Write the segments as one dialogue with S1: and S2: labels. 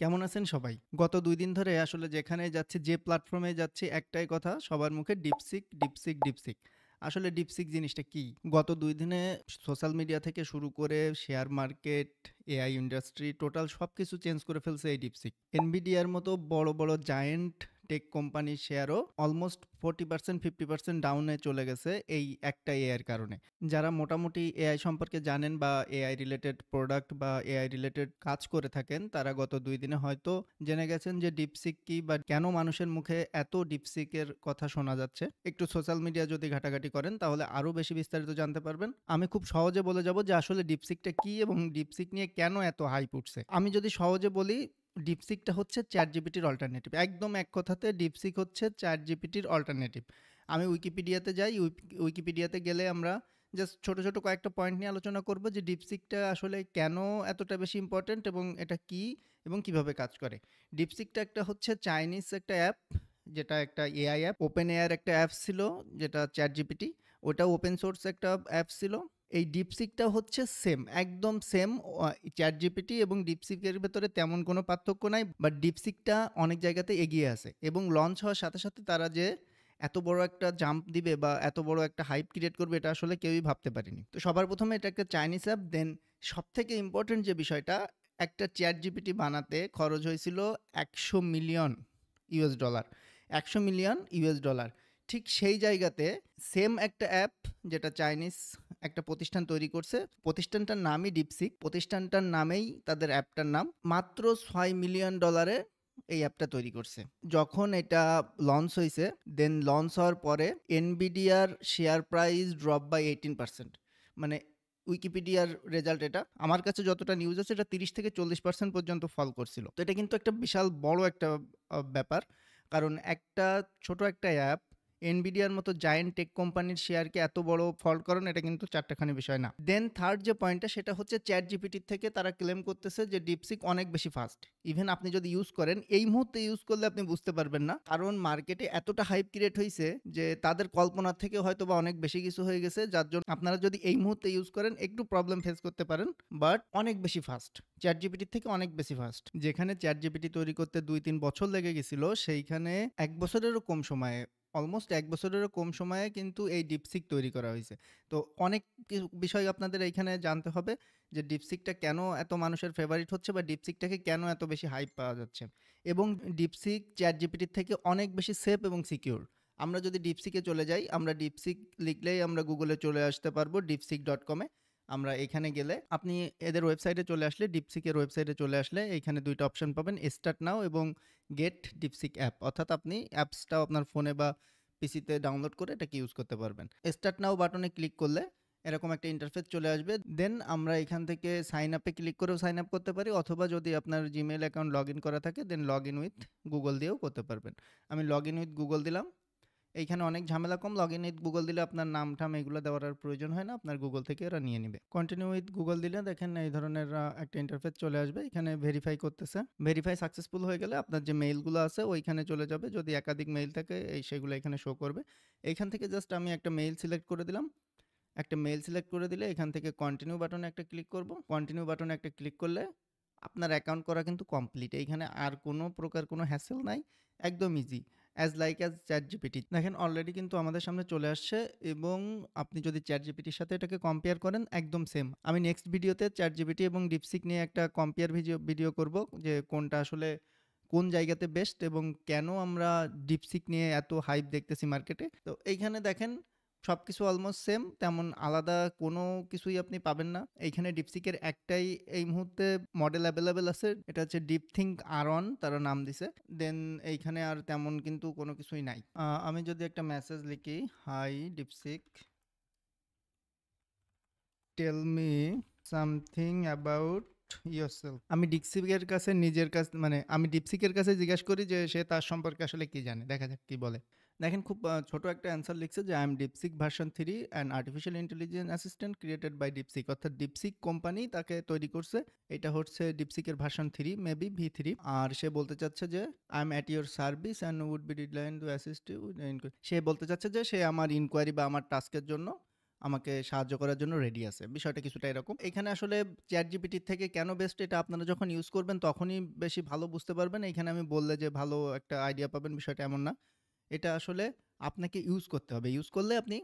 S1: কেমন আছেন সবাই? গত ২ দিন ধরে আসলে যেখানে যাচ্ছি, যে প্ল্যাটফর্মে যাচ্ছি একটাই কথা সবার মুখে ডিপসিক, ডিপসিক, ডিপসিক। আসলে ডিপসিক জিনিসটা কি? গত ২ দিনে সোশ্যাল মিডিয়া থেকে শুরু করে share market, AI industry total সবকিছু চেঞ্জ করে ফেলছে এই ডিপসিক। NVIDIA-র মতো বড়, বড় জায়ান্ট টেক কোম্পানির শেয়ারও অলমোস্ট 40% 50% ডাউনে চলে গেছে এই একটা এআই এর কারণে। যারা মোটামুটি এআই সম্পর্কে জানেন বা এআই রিলেটেড প্রোডাক্ট বা এআই রিলেটেড কাজ করে থাকেন, তারা গত ২ দিনে হয়তো জেনে গেছেন যে ডিপসিক কি বা কেন মানুষের মুখে এত ডিপসিকের কথা শোনা যাচ্ছে। একটু সোশ্যাল মিডিয়া যদি ঘাটাঘাটি করেন তাহলে আরও বেশি বিস্তারিত জানতে পারবেন। আমি খুব সহজে বলে যাব যে আসলে ডিপসিকটা কি এবং ডিপসিক নিয়ে কেন এত হাইপ উঠছে। আমি যদি সহজে বলি, ডিপসিকটা হচ্ছে চ্যাটজিপিটির অল্টারনেটিভ। একদম এক কথাতে ডিপসিক হচ্ছে চ্যাটজিপিটির অল্টারনেটিভ। আমি উইকিপিডিয়াতে যাই, উইকিপিডিয়াতে গেলে আমরা জাস্ট ছোট, ছোট কয়েকটা পয়েন্ট নিয়ে আলোচনা করব যে ডিপসিকটা আসলে কেন এতটা বেশি ইম্পর্ট্যান্ট এবং এটা কি এবং কিভাবে কাজ করে। ডিপসিকটা একটা হচ্ছে চাইনিজ একটা অ্যাপ, যেটা একটা এআই অ্যাপ। ওপেন এআইয়ের একটা অ্যাপ ছিল যেটা চ্যাটজিপিটি, ওটাও ওপেন সোর্স একটা অ্যাপ ছিল। এই ডিপসিকটা হচ্ছে সেম, একদম সেম। চ্যাটজিপিটি এবং ডিপসিকের ভেতরে তেমন কোনো পার্থক্য নাই, বাট ডিপসিকটা অনেক জায়গাতে এগিয়ে আছে এবং লঞ্চ হওয়ার সাথে সাথে তারা যে এত বড় একটা জাম্প দিবে বা এত বড় একটা হাইপ ক্রিয়েট করবে এটা আসলে কেউই ভাবতে পারেনি। তো সবার প্রথমে এটা একটা চাইনিজ অ্যাপ। দেন সবথেকে ইম্পর্টেন্ট যে বিষয়টা, একটা চ্যাট জিপিটি বানাতে খরচ হয়েছিল ১০০ million US dollar. ১০০ million US dollar. ঠিক সেই জায়গাতে সেম একটা অ্যাপ, যেটা চাইনিজ একটা প্রতিষ্ঠান তৈরি করছে, প্রতিষ্ঠানটার নামই ডিপসিক, প্রতিষ্ঠানটার নামেই তাদের অ্যাপটার নাম, মাত্র $৬ মিলিয়ন এই অ্যাপটা তৈরি করছে। যখন এটা লঞ্চ হয়েছে, দেন লঞ্চ হওয়ার পরে এনভিডিয়ার শেয়ার প্রাইস ড্রপ বাই 18%। মানে উইকিপিডিয়ার রেজাল্ট এটা, আমার কাছে যতটা নিউজ আছে এটা 30-40% পর্যন্ত ফল করছিল। তো এটা কিন্তু একটা বিশাল বড় একটা ব্যাপার, কারণ একটা ছোট একটা অ্যাপ এনভিডিয়ার মতো জায়েন্ট টেক কোম্পানির শেয়ারকে এত বড় ফল করেন, এটা কিন্তু চারটাখানি বিষয় না। দেন থার্ড যে পয়েন্টটা, সেটা হচ্ছে চ্যাট জিপিটির থেকে তারা ক্লেম করতেছে যে ডিপসিক অনেক বেশি ফাস্ট। ইভেন আপনি যদি ইউজ করেন, এই মুহূর্তে ইউজ করলে আপনি বুঝতে পারবেন না, কারণ মার্কেটে এতটা হাইপ ক্রিয়েট হয়েছে যে তাদের কল্পনার থেকে হয়তো বা অনেক বেশি কিছু হয়ে গেছে, যার জন্য আপনারা যদি এই মুহূর্তে ইউজ করেন একটু প্রবলেম ফেস করতে পারেন, বাট অনেক বেশি ফাস্ট, চ্যাট জিপিটির থেকে অনেক বেশি ফাস্ট। যেখানে চ্যাট জিপিটি তৈরি করতে ২-৩ বছর লেগে গেছিল, সেইখানে ১ বছরেরও কম সময়ে, অলমোস্ট ১ বছরেরও কম সময়ে কিন্তু এই ডিপসিক তৈরি করা হয়েছে। তো অনেক বিষয় আপনাদের এইখানে জানতে হবে যে ডিপসিকটা কেন এত মানুষের ফেভারিট হচ্ছে বা ডিপসিকটাকে কেন এত বেশি হাইপ পাওয়া যাচ্ছে। এবং ডিপসিক চ্যাট জিপিটির থেকে অনেক বেশি সেফ এবং সিকিউর। আমরা যদি ডিপসিকে চলে যাই, আমরা ডিপসিক লিখলেই আমরা গুগলে চলে আসতে পারবো deepseek.com-এ। আমরা এখানে গেলে আপনি এদের ওয়েবসাইটে চলে আসলে, ডিপসিকের ওয়েবসাইটে চলে আসলে এইখানে ২ টা অপশন পাবেন, স্টার্ট নাও এবং গেট ডিপসিক অ্যাপ। অর্থাৎ আপনি অ্যাপসটাও আপনার ফোনে বা পিসিতে ডাউনলোড করে এটাকে ইউজ করতে পারবেন। স্টার্ট নাও বাটনে ক্লিক করলে এরকম একটা ইন্টারফেস চলে আসবে। দেন আমরা এখান থেকে সাইন আপে ক্লিক করেও সাইন আপ করতে পারি, অথবা যদি আপনার জিমেল অ্যাকাউন্ট লগ ইন করা থাকে দেন লগ ইন উইথ গুগল দিয়েও করতে পারবেন। আমি লগ ইন উইথ গুগল দিলাম। এইখানে অনেক ঝামেলা কম, লগ ইন উইথ গুগল দিলে আপনার নাম ঠাম এগুলো দেওয়ার আর প্রয়োজন হয় না, আপনার গুগল থেকে ওরা নিয়ে নেবে। কন্টিনিউ উইথ গুগল দিলে দেখেন এই ধরনের একটা ইন্টারফেস চলে আসবে। এখানে ভেরিফাই করতেছে, ভেরিফাই সাকসেসফুল হয়ে গেলে আপনার যে মেইলগুলো আছে ওইখানে চলে যাবে। যদি একাধিক মেইল থাকে সেগুলো এখানে শো করবে। এইখান থেকে জাস্ট আমি একটা মেইল সিলেক্ট করে দিলাম। একটা মেইল সিলেক্ট করে দিলে এখান থেকে কন্টিনিউ বাটনে একটা ক্লিক করব। কন্টিনিউ বাটনে একটা ক্লিক করলে আপনার অ্যাকাউন্ট করা কিন্তু কমপ্লিট। এইখানে আর কোনো প্রকার কোনো হ্যাসেল নাই, একদম easy, as like as chat GPT. দেখেন অলরেডি কিন্তু আমাদের সামনে চলে আসছে এবং আপনি যদি চ্যাট জিপিটির সাথে এটাকে কম্পেয়ার করেন একদম সেম। আমি নেক্সট ভিডিওতে চ্যাট জিপিটি এবং ডিপসিক নিয়ে একটা কম্পেয়ার ভিডিও করব, যে কোনটা আসলে কোন জায়গাতে বেস্ট এবং কেন আমরা ডিপসিক নিয়ে এত হাইপ দেখতেছি মার্কেটে। তো এইখানে দেখেন সব কিছু অলমোস্ট সেম, তেমন আলাদা কোনো কিছুই আপনি পাবেন না। এইখানে ডিপসিকের একটাই এই মুহূর্তে মডেল অ্যাভেলেবেল আছে, এটা হচ্ছে ডিপথিঙ্ক আর1 তারা নাম দিছে। দেন এইখানে আর তেমন কিন্তু কোনো কিছুই নাই। আমি যদি একটা মেসেজ লিখি, hi DeepSeek, tell me something about yourself. আমি ডিপসিকের কাছে নিজের কাছে, মানে আমি ডিপসিকের কাছে জিজ্ঞাসা করি যে সে তার সম্পর্কে আসলে কি জানে, দেখা যাক কি বলে। দেখেন খুব ছোট একটা অ্যান্সার লিখছে যে I am DeepSeek version 3 and artificial intelligence assistant created by DeepSeek. অর্থাৎ ডিপসিক কোম্পানি তাকে তৈরি করছে, এটা হচ্ছে ডিপসিকের ভার্সন 3, মেবি V3। আর সে বলতে চাচ্ছে যে I am at your service and would be delighted to assist you. সে বলতে চাচ্ছে যে সে আমার ইনকোয়ারি বা আমার টাস্কের জন্য আমাকে সাহায্য করার জন্য রেডি আছে। বিষয়টা কিছুটা এরকম। এখানে আসলে ChatGPT থেকে কেন বেস্ট এটা আপনারা যখন ইউজ করবেন তখনই বেশি ভালো বুঝতে পারবেন। এইখানে আমি বললে যে ভালো একটা আইডিয়া পাবেন বিষয়টা এমন না। এটা আসলে আপনাকে ইউজ করতে হবে। ইউজ করলে আপনি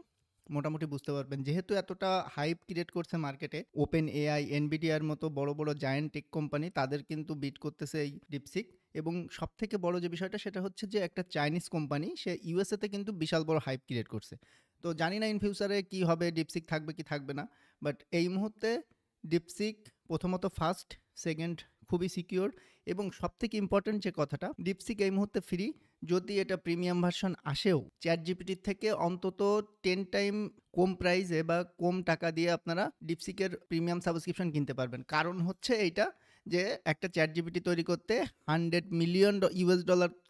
S1: মোটামুটি বুঝতে পারবেন। যেহেতু এতটা হাইপ ক্রিয়েট করছে মার্কেটে, OpenAI, NVIDIA এর মতো বড়, বড় জায়ান্ট টেক কোম্পানি তাদের কিন্তু বিট করতেছে এই DeepSeek এবং সবথেকে বড় যে বিষয়টা সেটা হচ্ছে যে একটা চাইনিজ কোম্পানি সে USA তে কিন্তু বিশাল বড় হাইপ ক্রিয়েট করছে। তো জানি না ইন ফিউচারে কি হবে, DeepSeek থাকবে কি থাকবে না। বাট এই মুহূর্তে DeepSeek প্রথমত ফাস্ট, সেকেন্ড খুবই সিকিউর এবং সবথেকে ইম্পর্টেন্ট যে কথাটা DeepSeek এই মুহূর্তে ফ্রি। যদি এটা প্রিমিয়াম ভার্সন আসেও ChatGPT থেকে অন্তত 10 টাইম কম প্রাইসে বা কম টাকা দিয়ে আপনারা DeepSeek-এর প্রিমিয়াম সাবস্ক্রিপশন কিনতে পারবেন। কারণ হচ্ছে এইটা যে একটা ChatGPT তৈরি করতে $100 মিলিয়ন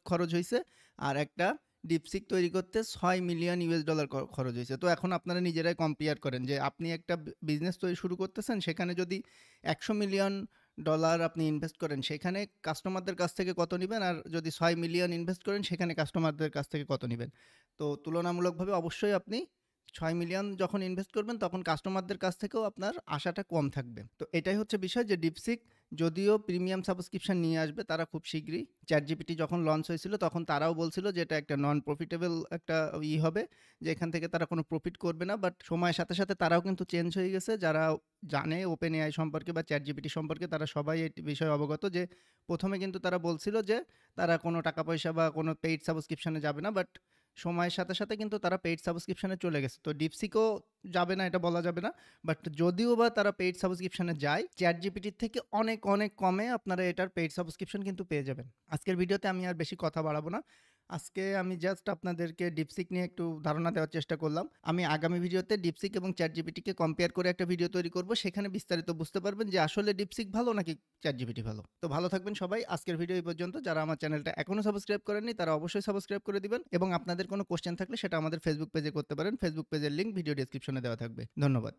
S1: খরচ হইছে আর একটা DeepSeek তৈরি করতে $6 মিলিয়ন খরচ হইছে। তো এখন আপনারা নিজেরাই কম্পেয়ার করেন যে আপনি একটা বিজনেস শুরু করতেছেন, সেখানে যদি $100 মিলিয়ন আপনি ইনভেস্ট করেন, সেখানে কাস্টমারদের কাছ থেকে কত নিবেন? আর যদি 6 মিলিয়ন ইনভেস্ট করেন, সেখানে কাস্টমারদের কাছ থেকে কত নিবেন? তো তুলনামূলকভাবে অবশ্যই আপনি 6 মিলিয়ন যখন ইনভেস্ট করবেন, তখন কাস্টমারদের কাছ থেকেও আপনার আশাটা কম থাকবে। তো এটাই হচ্ছে বিষয় যে DeepSeek যদিও প্রিমিয়াম সাবস্ক্রিপশন নিয়ে আসবে তারা খুব শীঘ্রই। ChatGPT যখন লঞ্চ হয়েছিল তখন তারাও বলছিল যে এটা একটা নন প্রফিটেবল একটা হবে, যে এখান থেকে তারা কোনো প্রফিট করবে না। বাট সময়ের সাথে, সাথে তারাও কিন্তু চেঞ্জ হয়ে গেছে। যারা জানে OpenAI সম্পর্কে বা ChatGPT সম্পর্কে তারা সবাই এই বিষয়ে অবগত যে প্রথমে কিন্তু তারা বলছিল যে তারা কোনো টাকা পয়সা বা কোনো পেইড সাবস্ক্রিপশনে যাবে না। বাট সময়ের সাথে, সাথে কিন্তু তারা পেইড সাবস্ক্রিপশনে চলে গেছে। তো DeepSeek-ও যাবে না এটা বলা যাবে না। বাট যদিও বা তারা পেইড সাবস্ক্রিপশনে যায়, ChatGPT থেকে অনেক, অনেক কমে আপনারা এটার পেইড সাবস্ক্রিপশন কিন্তু পেয়ে যাবেন। আজকের ভিডিওতে আমি আর বেশি কথা বাড়াবো না। আজকে আমি জাস্ট আপনাদেরকে DeepSeek নিয়ে একটু ধারণা দেওয়ার চেষ্টা করলাম। আমি আগামী ভিডিওতে DeepSeek এবং ChatGPT-কে কম্পেয়ার করে একটা ভিডিও তৈরি করব। সেখানে বিস্তারিত বুঝতে পারবেন যে আসলে DeepSeek ভালো নাকি ChatGPT ভালো। তো ভালো থাকবেন সবাই। আজকের ভিডিও এই পর্যন্ত। যারা আমার চ্যানেলটা এখনো সাবস্ক্রাইব করেননি তারা অবশ্যই সাবস্ক্রাইব করে দিবেন এবং আপনাদের কোনো কোয়েশ্চেন থাকলে সেটা আমাদের ফেসবুক পেজে করতে পারেন। ফেসবুক পেজের লিংক ভিডিও ডেসক্রিপশনে দেওয়া থাকবে। ধন্যবাদ।